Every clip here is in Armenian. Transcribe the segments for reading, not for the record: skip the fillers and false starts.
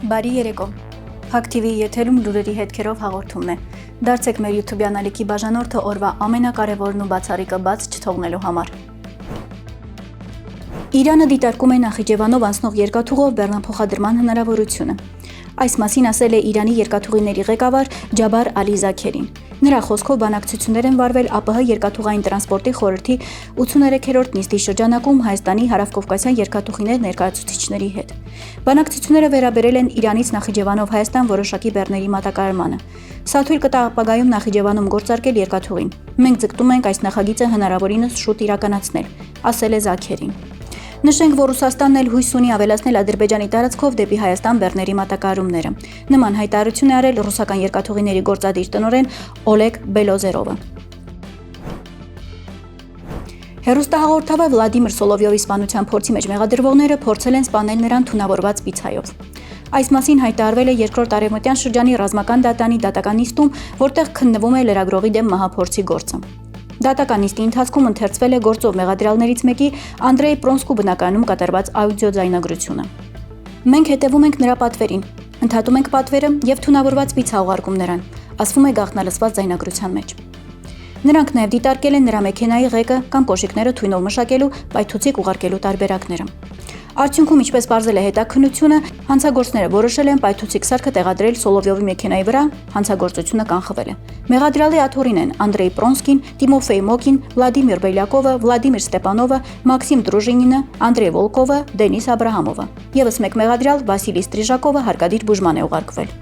Բարի երեկո։ Հակ TV եթերում լուրերի հետքերով հաղորդումն է։ Դարձեք մեր YouTube-յան ալիքի բաժանորդը օրվա ամենակարևորն ու բացառիկը բաց չթողնելու համար։ Իրանը դիտարկում է Նախիջևանով անցնող երկաթուղով բեռնափոխադրման հնարավորությունը։ Այս մասին ասել է Իրանի երկաթուղիների ղեկավար Ջաբար Ալի Զաքերին։ Նրա խոսքով բանակցություններ են վարվել ԱՊՀ երկաթուղային տրանսպորտի խորհրդի 83-րդ նիստի շրջանակում Հայաստանի հարավկովկասյան երկաթուղիներ ներկայացուցիչների հետ։ Բանակցությունները վերաբերել են Իրանից Նախիջևանով Հայաստան որոշակի բեռների մատակարարմանը։ Սա թույլ կտա ապագայում Նախիջևանում գործարկել երկաթուղին։ Մենք ձգտում ենք այս նախագիծը հնարավորինս շուտ իրականացնել, ասել է Զաքերին։ Նշենք, որ Ռուսաստանն էլ հույս ունի ավելացնել Ադրբեջանի տարածքով դեպի Հայաստան բեռների մատակարարումները։ Նման հայտարարություն է արել ռուսական երկաթուղիների գործադիր տնօրեն Օլեգ Բելոզերովը։ Հեռուստահաղորդավար Վլադիմիր Սոլովյովի սպանության փորձի մեջ մեղադրվողները փորձել են սպանել նրան թունավորված պիցայով։ Այս մասին հայտարարվել է երկրորդ արևմտյան շրջանի ռազմական դատանի դատական նիստում, որտեղ քննվում է լրագրողի դեմ մահափորձի գործը։ Դատական նիստի ընթացքում ընթերցվել է գործով մեղադրյալներից մեկի Անդրեյ Պրոնսկու բնակարանում կատարված աուդիո ձայնագրությունը։ Մենք հետևում ենք նրա պատվերին, ընդհատում ենք պատվերը եւ թունավորված պիցա ուղարկում նրան, ասվում է գաղտնալսված ձայնագրության մեջ։ Նրանք նաև դիտարկել են նրա մեքենայի ղեկը կամ կոշիկները թույնով մշակելու, պայթուցիկ ուղարկելու տարբերակները։ Արդյունքում, ինչպես պարզել է հետաքննությունը, հանցագործները որոշել են պայթուցիկ սարքը տեղադրել Սոլովյովի մեքենայի վրա, հանցագործությունը կանխվել է։ Մեղադրյալի աթոռին են Անդրեյ Պրոնսկին, Տիմոֆեյ Մոկին, Վլադիմիր Բելյակովը, Վլադիմիր Ստեպանովը, Մաքսիմ Դրուժինինը, Անդրեյ Վոլկովը, Դենիս Աբրահամովը։ Եվս մեկ մեղադրյալ Վասիլի Ստրիժակովը հարկադիր բուժման է ուղարկվել։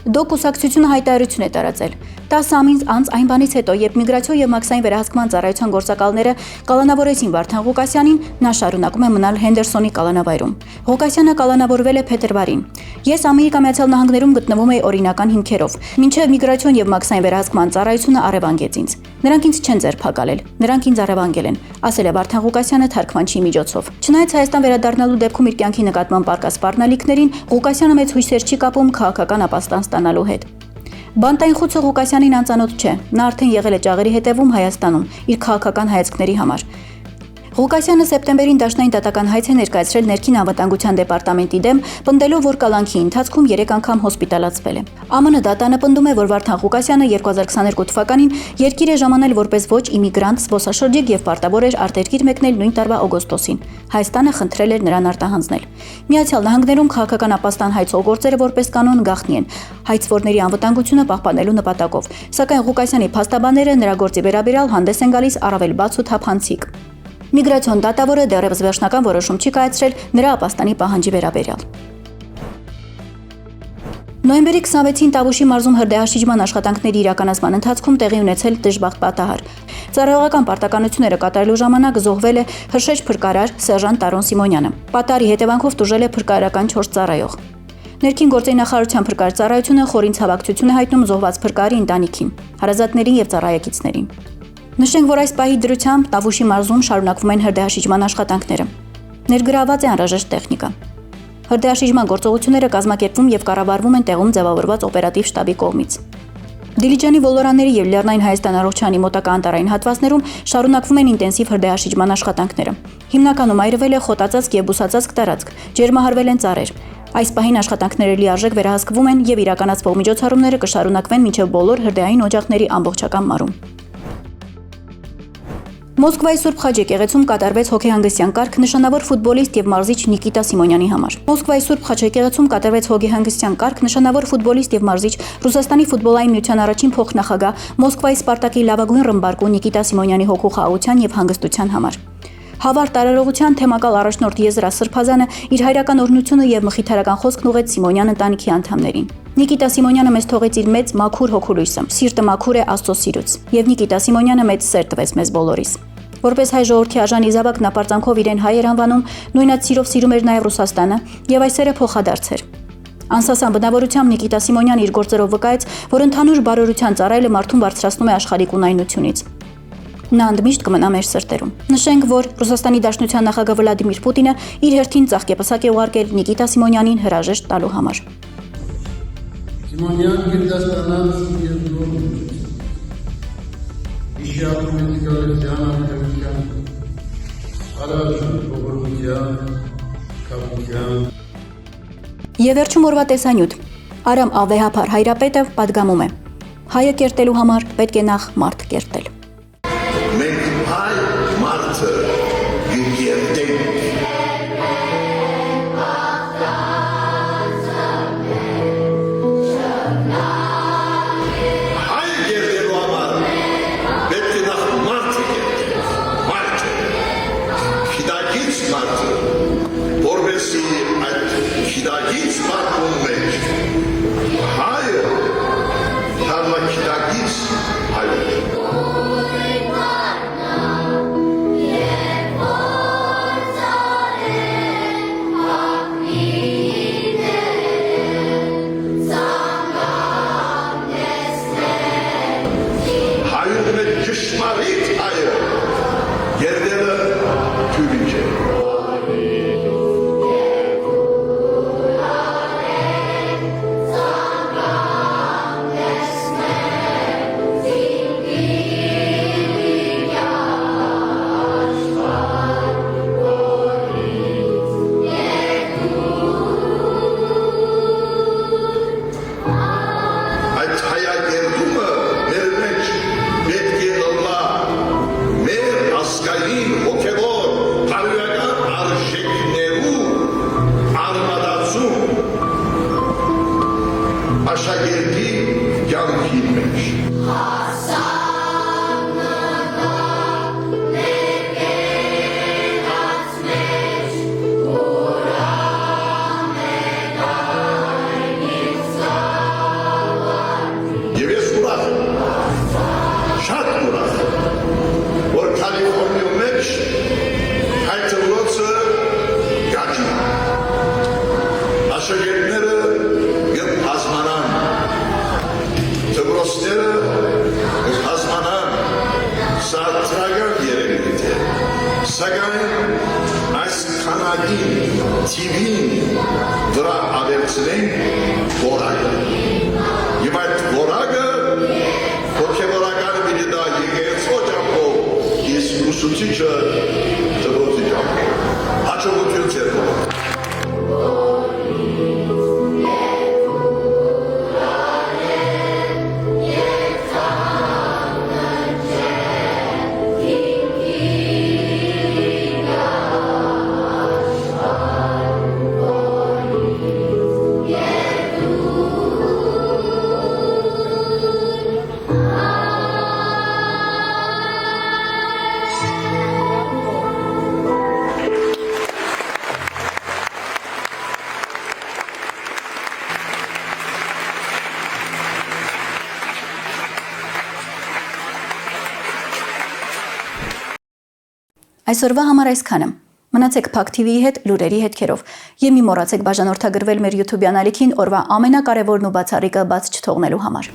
Դո կուսակցությունը հայտարարություն է տարածել։ 10 ամիս անց այն բանից հետո, երբ միգրացիոն եւ մաքսային վերահսկման ծառայության գործակալները կալանավորեցին Վարդան Ղուկասյանին, նա շարունակում է մնալ Հենդերսոնի կալանավայրում։ Ղուկասյանը կալանավորվել է փետրվարին։ Ես Ամերիկայի Միացյալ Նահանգներում գտնվում էի օրինական հիմքերով, մինչև միգրացիոն եւ մաքսային վերահսկման ծառայությունը առևանգեց ինձ։ Նրանք ինձ չեն ձերբակալել, նրանք ինձ առևանգել են, ասել է Վարդան Ղուկասյանը թարգմանչի միջոցով։ Չնայած Հայաստան վերադառնալու դեպքում իր կյանքի նկատմամբ արկա սպառնալիքներին, Ղուկասյանը մեծ հույսեր չի կապում քաղաքական ապաստան ստանալու հետ։ Բանտային խուցը Ղուկասյանին անծանոթ չէ, նա արդեն եղել է ճաղերի հետևում Հայաստանում իր քաղաքական հայացքների համար։ Ղուկասյանը սեպտեմբերին դաշնային դատական հայց է ներկայացրել ներքին անվտանգության դեպարտամենտի դեմ, պնդելով, որ կալանքի ընթացքում 3 անգամ հոսպիտալացվել է։ ԱՄՆ դատանը պնդում է, որ Վարդան Ղուկասյանը 2022 թվականին երկիր է ժամանել որպես ոչ իմիգրանտ, զբոսաշրջիկ եւ պարտավոր էր արտերկիր մեկնել նույն տարվա օգոստոսին։ Հայաստանը խնդրել էր նրան արտահանձնել։ Միացյալ Նահանգներում քաղաքական ապաստան հայցող գործերը որպես կանոն գաղտնի են, հայցվորների անվտանգությունը պահպանելու նպատակով։ Սակայն Ղուկասյանի փաստաբանները նրա գործի վերաբերյալ հանդես են գալիս առավել բաց ու թափանցիկ։ Միգրացիոն դատավորը դեռևս վերջնական որոշում չի կայացրել նրա ապաստանի պահանջի վերաբերյալ։ Նոյեմբերի 26-ին Տավուշի մարզում հրդեհաշիջման աշխատանքների իրականացման ընթացքում տեղի ունեցել դժբախտ պատահար։ Ծառայողական պարտականությունները կատարելու ժամանակ զոհվել է հրշեջ փրկարար սերժանտ Տարոն Սիմոնյանը։ Պատահարի հետևանքով տուժել է փրկարարական 4 ծառայող։ Ներքին գործերի նախարարության փրկարար ծառայությունը խորին ցավակցություն է հայտնում զոհված փրկարարի ընտանիքին, հարազատներին եւ ծառայեկիցներին։ Նշենք, որ այս պահի դրությամբ Տավուշի մարզում շարունակվում են հրդեհաշիջման աշխատանքները։ Ներգրաված է անհրաժեշտ տեխնիկա։ Հրդեհաշիջման գործողությունները կազմակերպվում եւ կառավարվում են տեղում ձևավորված օպերատիվ շտաբի կողմից։ Դիլիջանի Վոլորանների եւ Լեռնային Հայաստան առողջանի մոտակա անտարային հատվածներում շարունակվում են ինտենսիվ հրդեհաշիջման աշխատանքները։ Հիմնականում այրվել է խոտածածկ եւ բուսածածկ տարածք, ջերմահարվել են ծառեր։ Այս պահին աշխատանքները լիարժեք վերահսկվում են եւ իրականացվող միջոցառումները կշարունակվեն մինչեւ բոլոր հրդեհային օջախների ամբողջական մարում։ Մոսկվայի Սուրբ Խաչ եկեղեցում կատարվեց հոգեհանգստյան կարգ նշանավոր ֆուտբոլիստ եւ մարզիչ Նիկիտա Սիմոնյանի համար։ Մոսկվայի Սուրբ Խաչ եկեղեցում կատարվեց հոգեհանգստյան կարգ նշանավոր ֆուտբոլիստ եւ մարզիչ Ռուսաստանի ֆուտբոլային միության առաջին փոխնախագահ Մոսկվայի Սպարտակի լավագույն ռմբարկու Նիկիտա Սիմոնյանի հոգու խաղաղության եւ հանգստության համար։ Հավարտ տարերողության թեմակալ առաջնորդ Եզրա Սրբազանը իր հայրական օրհնությունը եւ մխիթարական խոսքն ուղեց Սիմոնյան ընտանիքի անդամներին։ Նիկիտա Սիմոնյանը մեզ թողեց իր մեծ մաքուր հոգուլույսը, սիրտը մաքուր է Աստծո սիրուց, եւ Նիկիտա Սիմոնյանը մեծ սեր տվեց մեզ բոլորիս։ Որպես հայ ժողովրդի արժանի զավակ նա պարծանքով իրեն հայ էր անվանում, նույնად սիրով սիրում էր նաև Ռուսաստանը եւ այս սերը փոխադարձ էր։ Անսասան բնավորությամբ Նիկիտա Սիմոնյանը իր գործերով վկայեց, որ ընդհանուր բարօրության ծառայելը մարդուն բարձրացնում է աշխարհիկ ունայնությունից։ Նա ընդմիշտ կմնա մեր սրտերում։ Նշենք, որ Ռուսաստանի Դաշնության նախագահ Վլադիմիր Պուտինը իր հերթին ծաղկեպսակ է ուղարկել Նիկիտա Սիմոնյանին հրաժեշտ տալու համար։ Սիմոնյան գերդաստանած երկրորդ իշիապոլիտիկալության անկեղության, արարժույթ ողորմության, կապության։ Եվ վերջում օրվա տեսանյութ։ Արամ Ավեհափար հայրապետը պատգամում է. հայը կերտելու համար պետք է նախ մարդ կերտել։ Մենք հայ մարդը կերտենք։ Հայ կերտելու համար պետք է նախ մարդը կերտենք, մարդը, քիդակից մարդը, որպեսզի այդ քիդակից մարդուն մեջ հայը դառնա քիդակից հայը։ Ճշմարիտ հայը գերդելը թույլ չէ։ Այդ հայագերդումը մեր մեջ պետք է ազգային հոգևոր բարոյական արժեքներու արմատացում աշակերտի կյանքի մեջ։ Եվ ես ուրախ եմ, շատ ուրախ եմ, որ Կալիֆորնիա մեջ հայտնվելը գաճի։ Աշակերտները կհասմանան, դպրոցները կհասմանան, սա տրագական երևույթ է, սակայն այս քանակին TV-ին վրա ավերցնենք որակը։ Եվ այդ որակը հոգևորական միլիդա եկեղեցու ճամփով, իսկ ուսուցիչը դպրոցի ճամփով։ Հաջողություն ձեռքով։ Այսօրվա համար այսքանը։ Մնացեք Փակ TV-ի հետ լուրերի հետքերով եւ մի մոռացեք բաժանորդագրվել մեր YouTube-յան ալիքին օրվա ամենակարևորն ու բացառիկը բաց չթողնելու համար։